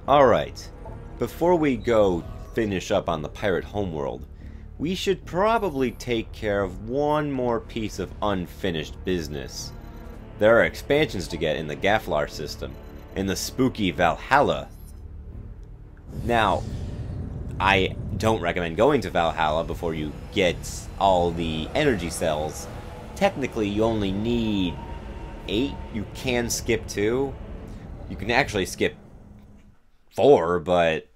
Alright, before we go finish up on the pirate homeworld, we should probably take care of one more piece of unfinished business. There are expansions to get in the G.F.S system, in the spooky Valhalla. Now, I don't recommend going to Valhalla before you get all the energy cells. Technically, you only need 8. You can skip 2. You can actually skip 4, but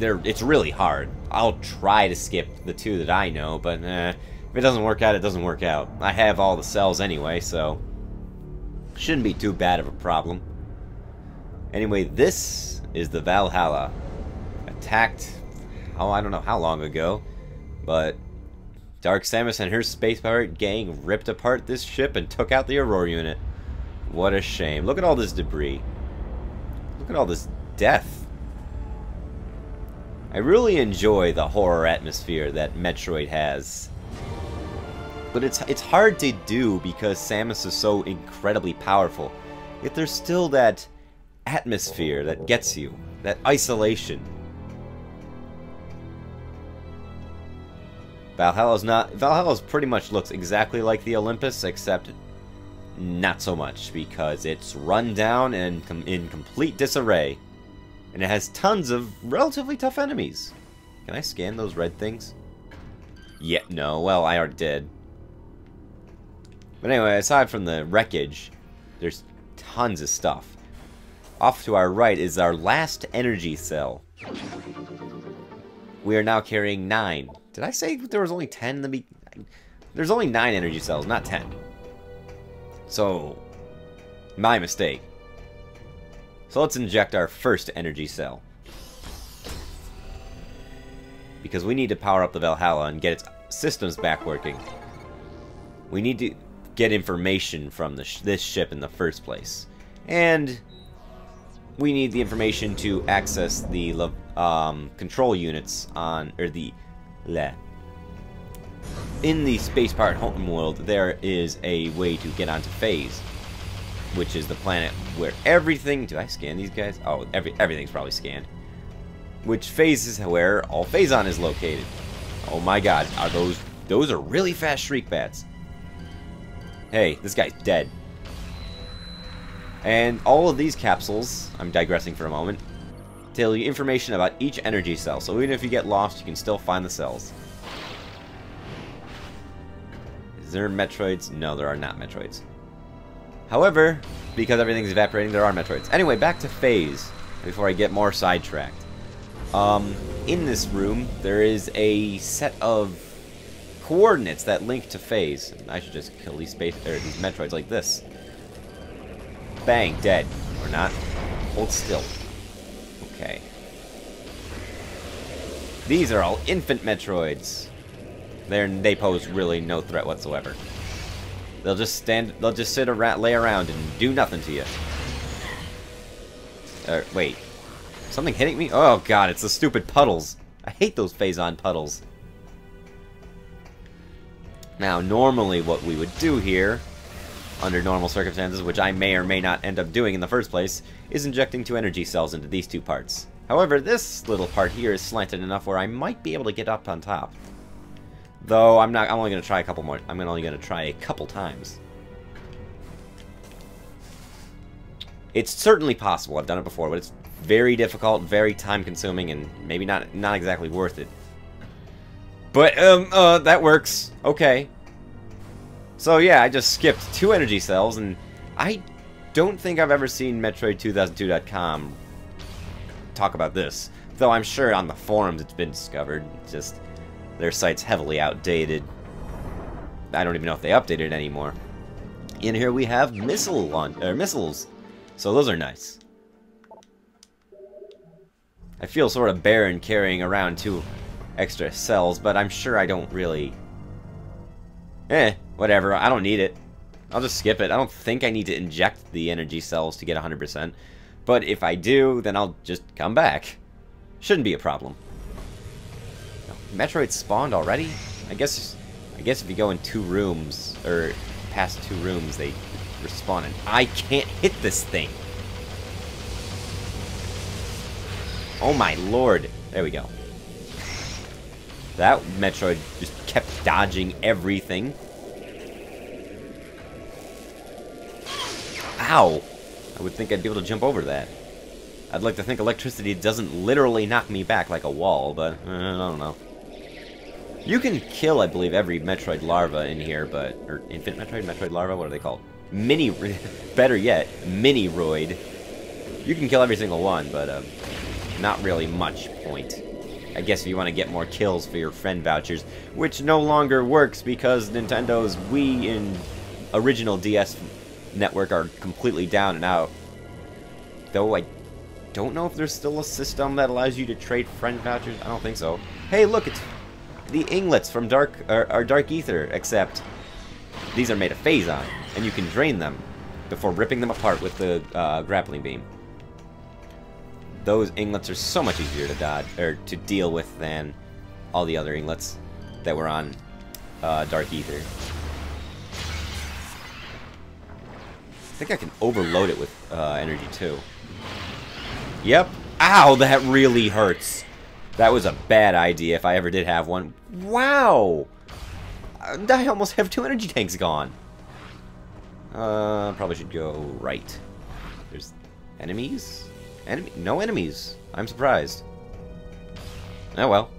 it's really hard. I'll try to skip the 2 that I know, but if it doesn't work out, it doesn't work out. I have all the cells anyway, so shouldn't be too bad of a problem. Anyway, this is the Valhalla. Attacked, I don't know how long ago, but Dark Samus and her space pirate gang ripped apart this ship and took out the Aurora unit. What a shame. Look at all this debris. Look at all this death. I really enjoy the horror atmosphere that Metroid has. But it's hard to do because Samus is so incredibly powerful. Yet there's still that atmosphere that gets you. That isolation. Valhalla's pretty much looks exactly like the Olympus, except not so much, because it's run down and in complete disarray. And it has tons of relatively tough enemies. Can I scan those red things? Yeah, no. Well, I already did. But anyway, aside from the wreckage, there's tons of stuff. Off to our right is our last energy cell. We are now carrying 9. Did I say there was only 10 in the beginning? There's only 9 energy cells, not 10. So, my mistake. So let's inject our first energy cell. Because we need to power up the Valhalla and get its systems back working. We need to get information from this ship in the first place. And we need the information to access the control units on, in the space pirate homeworld. There is a way to get onto Phase, which is the planet where everything... Did I scan these guys? Oh, everything's probably scanned. Which Phase is where all Phazon is located. Oh my god, are those are really fast Shriek Bats. Hey, this guy's dead. And all of these capsules, I'm digressing for a moment, tell you information about each energy cell. So even if you get lost, you can still find the cells. Is there Metroids? No, there are not Metroids. However, because everything's evaporating, there are Metroids. Anyway, back to Phase, before I get more sidetracked. In this room, there is a set of coordinates that link to Phase. I should just kill these these Metroids like this. Bang, dead. Or not. Hold still. Okay. These are all infant Metroids. They pose really no threat whatsoever. They'll just sit around, lay around and do nothing to you. Wait. Something hitting me? Oh god, it's the stupid puddles. I hate those Phazon puddles. Now, normally what we would do here, under normal circumstances, which I may or may not end up doing in the first place, is injecting 2 energy cells into these 2 parts. However, this little part here is slanted enough where I might be able to get up on top. Though I'm only going to try a couple more. I'm only going to try a couple times. It's certainly possible. I've done it before, but it's very difficult, very time-consuming, and maybe not exactly worth it. But that works. Okay. So yeah, I just skipped 2 energy cells, and I don't think I've ever seen Metroid2002.com talk about this. Though I'm sure on the forums it's been discovered. Just their site's heavily outdated. I don't even know if they updated it anymore. In here we have missiles. So those are nice. I feel sort of barren carrying around 2 extra cells, but I'm sure I don't really... whatever, I don't need it. I'll just skip it. I don't think I need to inject the energy cells to get 100%. But if I do, then I'll just come back. Shouldn't be a problem. Metroid spawned already? I guess if you go in 2 rooms, or past 2 rooms, they respawn. And I can't hit this thing. Oh my lord. There we go. That Metroid just kept dodging everything. Ow! I would think I'd be able to jump over that. I'd like to think electricity doesn't literally knock me back like a wall, but I don't know. You can kill, I believe, every Metroid larva in here, but... Or Infinite Metroid? Metroid larva? What are they called? Mini... Better yet, Mini-roid. You can kill every single one, but not really much point. I guess if you want to get more kills for your friend vouchers, which no longer works because Nintendo's Wii and original DS network are completely down and out. Though I don't know if there's still a system that allows you to trade friend vouchers. I don't think so. Hey, look, it's the inglets from Dark Ether, except these are made of Phazon, and you can drain them before ripping them apart with the grappling beam. Those inglets are so much easier to dodge or to deal with than all the other inglets that were on Dark Ether. I think I can overload it with energy too. Yep. Ow, that really hurts. That was a bad idea if I ever did have one. Wow! I almost have 2 energy tanks gone. Probably should go right. There's enemies? No enemies. I'm surprised. Oh well.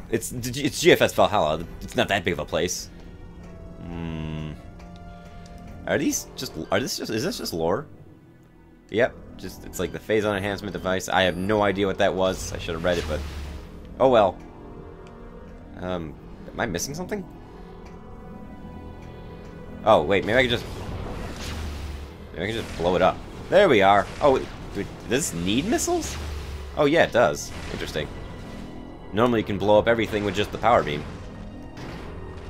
It's GFS Valhalla. It's not that big of a place. Is this just lore? Yep. It's like the Phazon enhancement device. I have no idea what that was. I should have read it, but oh well. Am I missing something? Oh wait, maybe I can just blow it up. There we are. Oh, does this need missiles? Oh yeah, it does. Interesting. Normally you can blow up everything with just the power beam.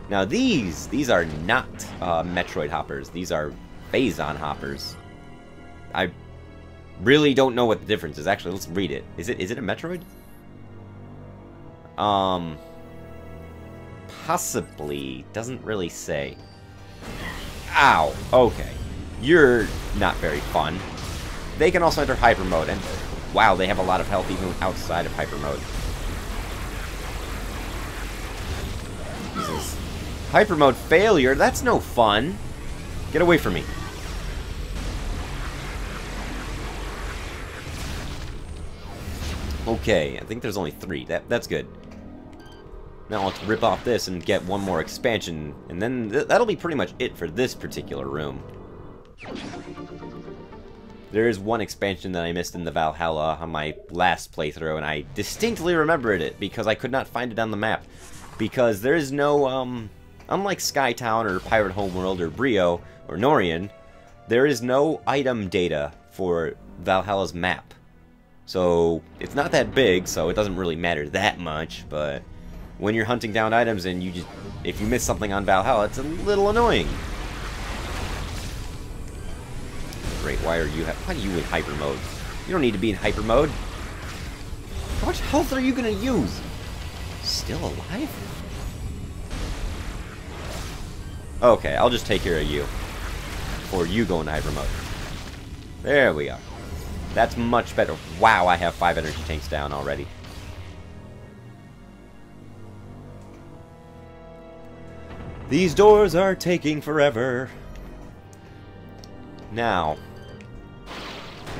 Now these are not Metroid hoppers. These are Phazon hoppers. I really don't know what the difference is. Actually, let's read it. Is it a Metroid? Possibly. Doesn't really say. Ow. Okay. You're not very fun. They can also enter hyper mode, and wow, they have a lot of health even outside of hyper mode. Jesus. Hyper mode failure? That's no fun. Get away from me. Okay, I think there's only 3. That's good. Now let's rip off this and get one more expansion, and then that'll be pretty much it for this particular room. There is one expansion that I missed in the Valhalla on my last playthrough, and I distinctly remembered it because I could not find it on the map. Because there is no, unlike Skytown or Pirate Homeworld or Brio or Norian, there is no item data for Valhalla's map. So it's not that big, so it doesn't really matter that much, but when you're hunting down items and if you miss something on Valhalla, it's a little annoying. Great, why are you in hyper mode? You don't need to be in hyper mode. How much health are you gonna use? Still alive? Okay, I'll just take care of you before you go into hyper mode. There we are. That's much better. Wow, I have 5 energy tanks down already. These doors are taking forever. Now,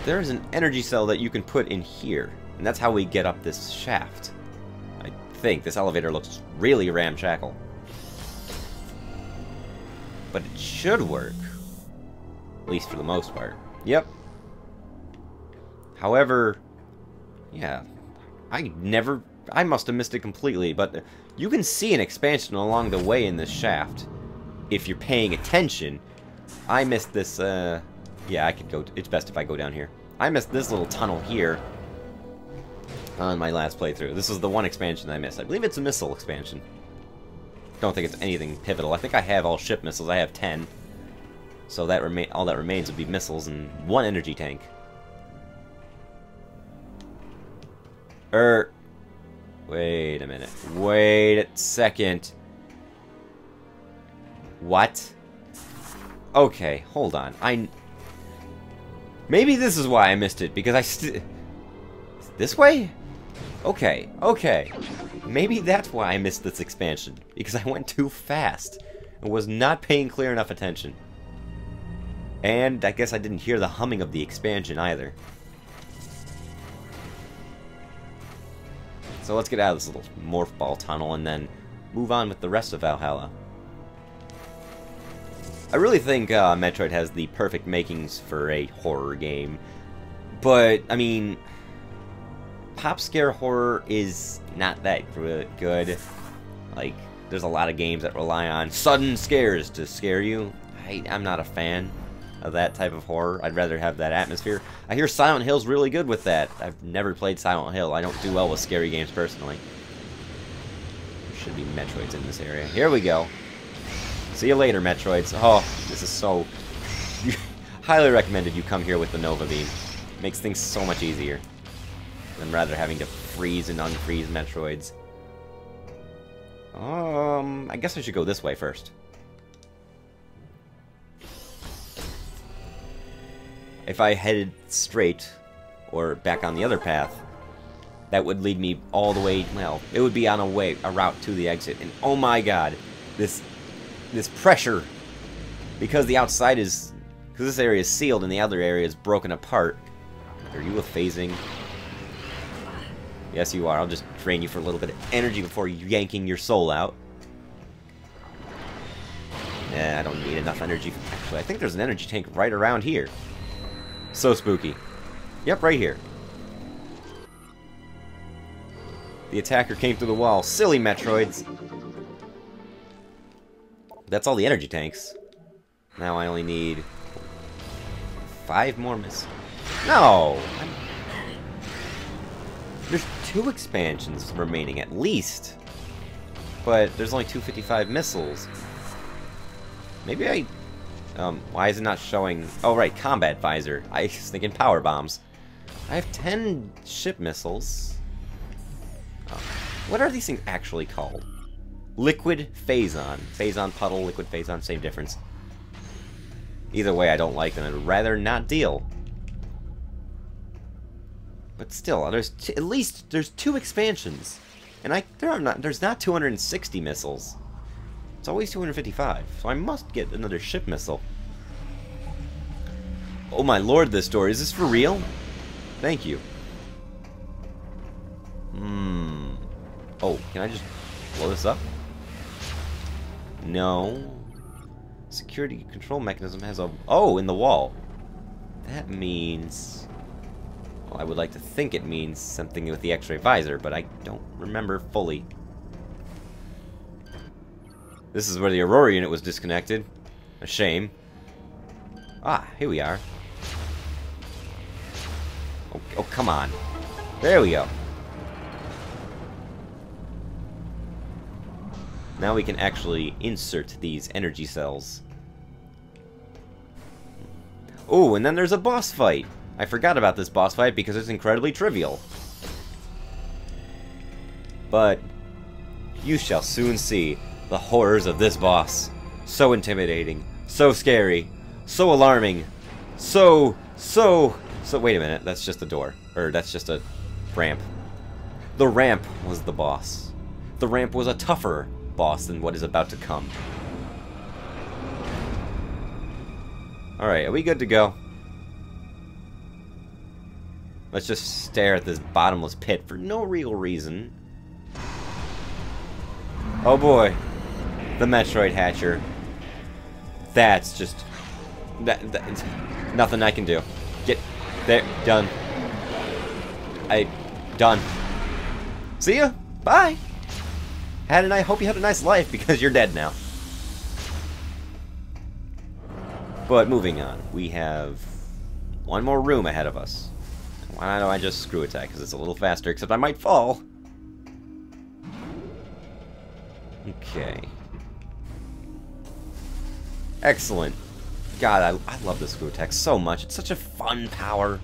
there's an energy cell that you can put in here, and that's how we get up this shaft. I think this elevator looks really ramshackle, but it should work, at least for the most part. Yep. However, yeah, I must have missed it completely, but you can see an expansion along the way in this shaft if you're paying attention. I missed this, yeah, I could go, it's best if I go down here. I missed this little tunnel here on my last playthrough. This is the one expansion I missed. I believe it's a missile expansion. Don't think it's anything pivotal. I think I have all ship missiles. I have 10. So that all that remains would be missiles and 1 energy tank. Wait a minute. Wait a second. What? Okay, hold on. Maybe this is why I missed it, because this way? Okay, okay. Maybe that's why I missed this expansion, because I went too fast and was not paying clear enough attention. And I guess I didn't hear the humming of the expansion either. So let's get out of this little morph ball tunnel and then move on with the rest of Valhalla. I really think Metroid has the perfect makings for a horror game. But, I mean, pop scare horror is not that good. Like, there's a lot of games that rely on sudden scares to scare you. I'm not a fan of that type of horror. I'd rather have that atmosphere. I hear Silent Hill's really good with that. I've never played Silent Hill. I don't do well with scary games personally. There should be Metroids in this area. Here we go. See you later, Metroids. Oh, this is so... highly recommended you come here with the Nova Beam. Makes things so much easier than rather having to freeze and unfreeze Metroids. I guess I should go this way first. If I headed straight, or back on the other path, that would lead me all the way, well, it would be on a route to the exit. And oh my god, this pressure, because the outside is, because this area is sealed and the other area is broken apart. Are you phasing? Yes, you are. I'll just drain you for a little bit of energy before yanking your soul out. Nah, I don't need enough energy. Actually, I think there's an energy tank right around here. So spooky. Yep, right here. The attacker came through the wall. Silly Metroids. That's all the energy tanks. Now I only need 5 more missiles. No! There's 2 expansions remaining at least. But there's only 255 missiles. Maybe I... why is it not showing... Oh, right, combat visor. I was thinking power bombs. I have 10 ship missiles. What are these things actually called? Liquid Phazon. Phazon puddle, liquid Phazon, same difference. Either way, I don't like them. I'd rather not deal. But still, there's at least there's 2 expansions. And there's not 260 missiles. It's always 255, so I must get another ship missile. Oh my lord, this door. Is this for real? Thank you. Oh, can I just blow this up? No. Security control mechanism has a... Oh, in the wall. That means... Well, I would like to think it means something with the X-ray visor, but I don't remember fully. This is where the Aurora unit was disconnected. A shame. Ah, here we are. Oh, come on. There we go. Now we can actually insert these energy cells. Oh, and then there's a boss fight. I forgot about this boss fight because it's incredibly trivial. But you shall soon see the horrors of this boss. So intimidating, so scary, so alarming, so... Wait a minute, that's just a door. Or that's just a ramp. The ramp was the boss. The ramp was a tougher boss than what is about to come. Alright, are we good to go? Let's just stare at this bottomless pit for no real reason. Oh boy. The Metroid Hatcher. That's just... That's nothing I can do. Get there. Done. Done. See ya. Bye. I hope you had a nice life, because you're dead now. But moving on. We have one more room ahead of us. Why don't I just screw attack, because it's a little faster, except I might fall. Okay. Excellent. God, I love the screw attack so much. It's such a fun power.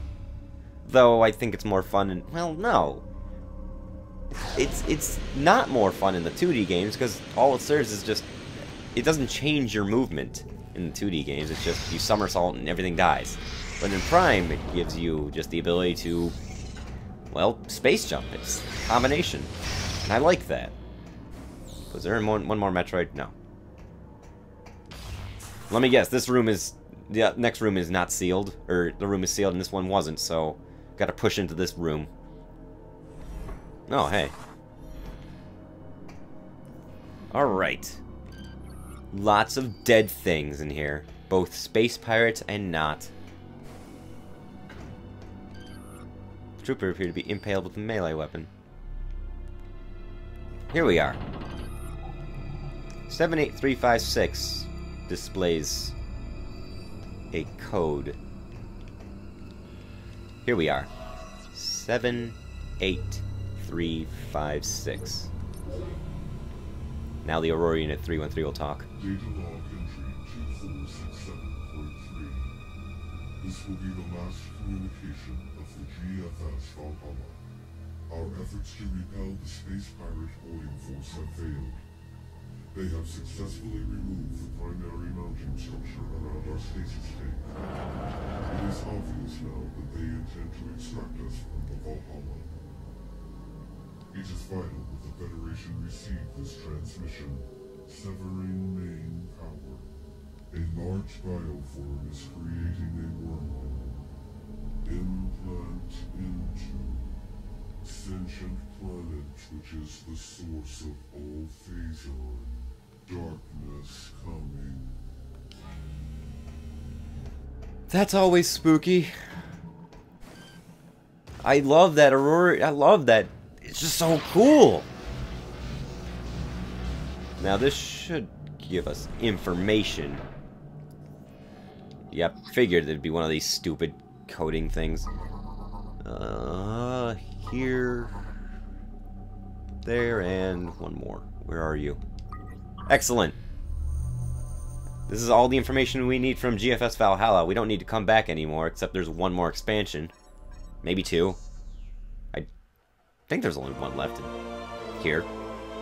Though I think it's more fun in... Well, no. It's not more fun in the 2D games, because all it serves is just... It doesn't change your movement. in the 2D games. It's just you somersault and everything dies. But in Prime, it gives you just the ability to, well, space jump. It's a combination. And I like that. Was there one more Metroid? No. Let me guess, this room is... The next room is not sealed. Or the room is sealed and this one wasn't, so... Gotta push into this room. Oh, hey. Alright. Lots of dead things in here. Both space pirates and not. The trooper appeared to be impaled with a melee weapon. Here we are. 78356 displays a code. Here we are. 78356. Now the Aurora Unit 313 will talk. Data log entry 2467.3. This will be the last communication of the GFS Valhalla. Our efforts to repel the space pirate holding force have failed. They have successfully removed the primary mounting structure around our stasis tank. It is obvious now that they intend to extract us from the Valhalla. It is vital that the Federation receive this transmission, severing main power. A large bioform is creating a wormhole. Implant into sentient planet, which is the source of all phasor. Darkness coming. That's always spooky. I love that Aurora. I love that. It's just so cool. Now this should give us information. Yep, figured it'd be one of these stupid coding things. Here, there, and one more. Where are you? Excellent. This is all the information we need from GFS Valhalla. We don't need to come back anymore, except there's one more expansion. Maybe two. I think there's only one left here.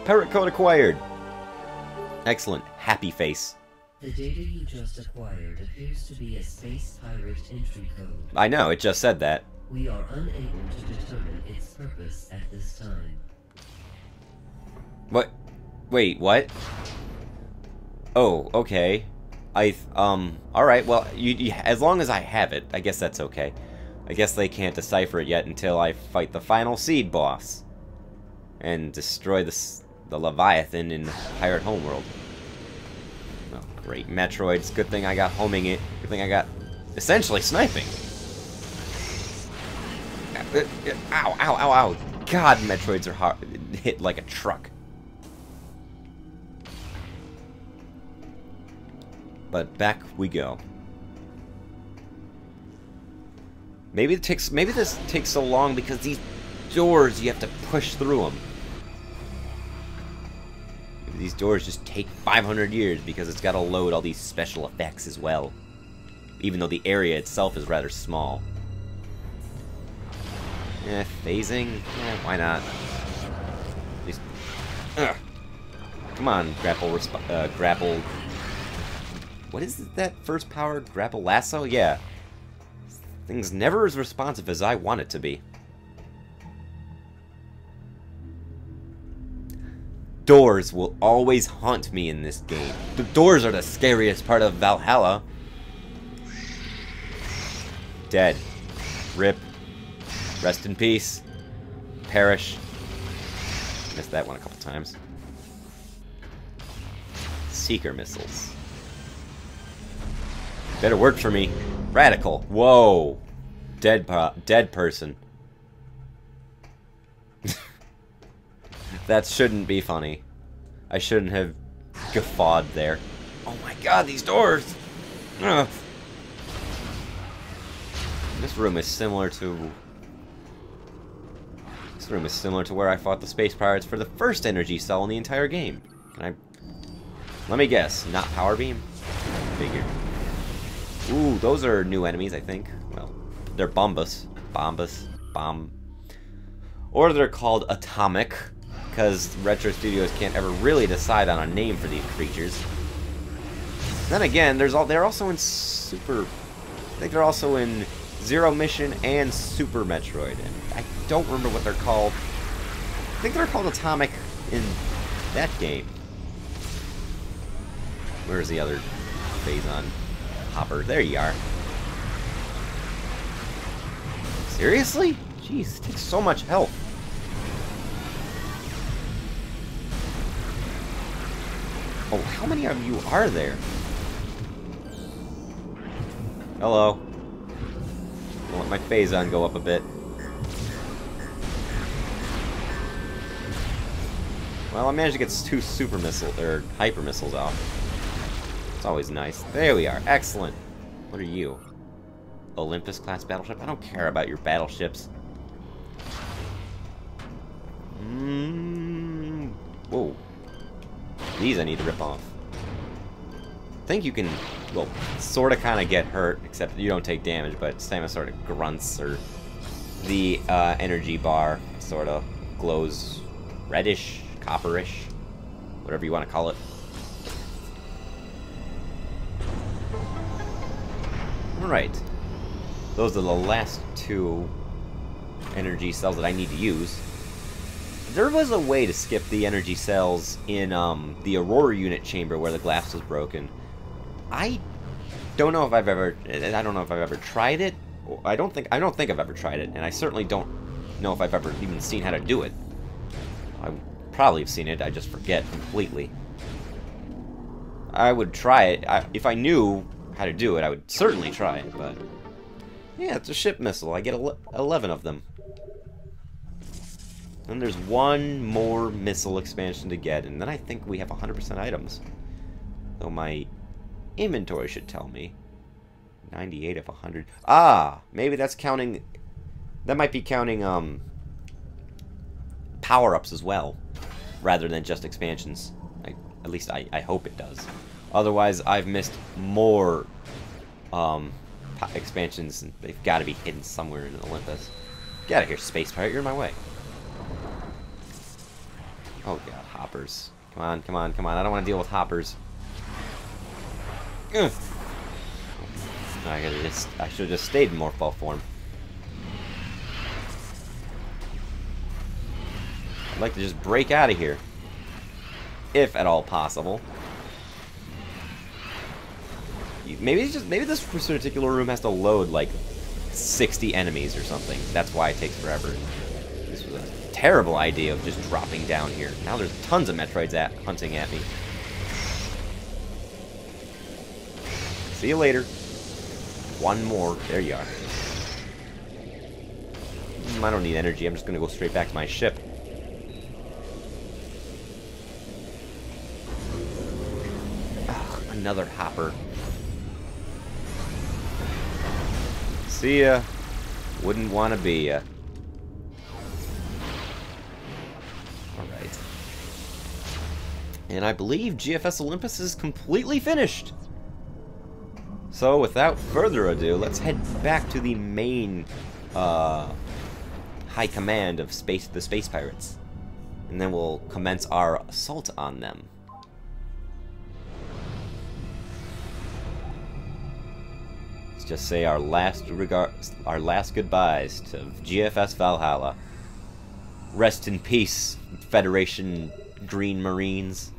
Pirate code acquired. Excellent. Happy face. The data you just acquired appears to be a space pirate entry code. I know, it just said that. We are unable to determine its purpose at this time. What? Wait, what? Oh, okay. Alright, well, as long as I have it, I guess that's okay. I guess they can't decipher it yet until I fight the final seed boss. And destroy the Leviathan in Pirate Homeworld. Oh, great. Metroids. Good thing I got homing it. Good thing I got essentially sniping. Ow, ow, ow, ow. God, Metroids are hard, hit like a truck. But back we go. Maybe this takes so long because these doors, you have to push through them. Maybe these doors just take 500 years because it's got to load all these special effects as well. Even though the area itself is rather small. Phasing? Why not? At least, come on, grapple. What is that first power? Grapple lasso? Yeah. Thing's never as responsive as I want it to be. Doors will always haunt me in this game. The doors are the scariest part of Valhalla. Dead. Rip. Rest in peace. Perish. Missed that one a couple times. Seeker missiles. Better work for me. Radical. Whoa. Dead person. That shouldn't be funny. I shouldn't have guffawed there. Oh my god, these doors! Ugh. This room is similar to where I fought the space pirates for the first energy cell in the entire game. Let me guess, not power beam? Figured. Ooh, those are new enemies, I think. Well, they're Bombus. Or they're called Atomic, because Retro Studios can't ever really decide on a name for these creatures. Then again, they're also in Super... I think they're also in Zero Mission and Super Metroid. And I don't remember what they're called. I think they're called Atomic in that game. Where's the other Phazon hopper? There you are. Seriously? Jeez, it takes so much health. Oh, how many of you are there? Hello. I'll let my Phazon go up a bit. Well, I managed to get 2 super missiles, or hyper missiles off. It's always nice. There we are. Excellent. What are you? Olympus class battleship? I don't care about your battleships. Whoa. These I need to rip off. I think you can, well, sort of kind of get hurt, except you don't take damage, but Samus sort of grunts, or the energy bar sort of glows reddish, copperish, whatever you want to call it. Alright. Those are the last 2 energy cells that I need to use. There was a way to skip the energy cells in the Aurora unit chamber where the glass was broken. I don't know if I've ever tried it. I don't think I've ever tried it, and I certainly don't know if I've ever even seen how to do it. I probably have seen it, I just forget completely. I would try it. If I knew how to do it, I would certainly try it, but yeah, it's a ship missile. I get 11 of them. And there's 1 more missile expansion to get, and then I think we have 100% items. Though my inventory should tell me 98 of 100. Ah, maybe that's counting. That might be counting power-ups as well, rather than just expansions. At least I hope it does. Otherwise, I've missed more expansions, and they've got to be hidden somewhere in Olympus. Get out of here, Space Pirate! You're in my way. Oh god, hoppers. Come on, come on, come on. I don't want to deal with hoppers. Ugh. I should have just stayed in Morpho form. I'd like to just break out of here. If at all possible. Maybe this particular room has to load like 60 enemies or something. That's why it takes forever. This was a terrible idea of just dropping down here. Now there's tons of Metroids hunting at me. See you later. 1 more. There you are. I don't need energy. I'm just going to go straight back to my ship. Ugh, another hopper. See ya. Wouldn't want to be ya. Alright. And I believe GFS Olympus is completely finished. So, without further ado, let's head back to the main high command of the Space Pirates. And then we'll commence our assault on them. Let's just say our last goodbyes to GFS Valhalla. Rest in peace, Federation Green Marines.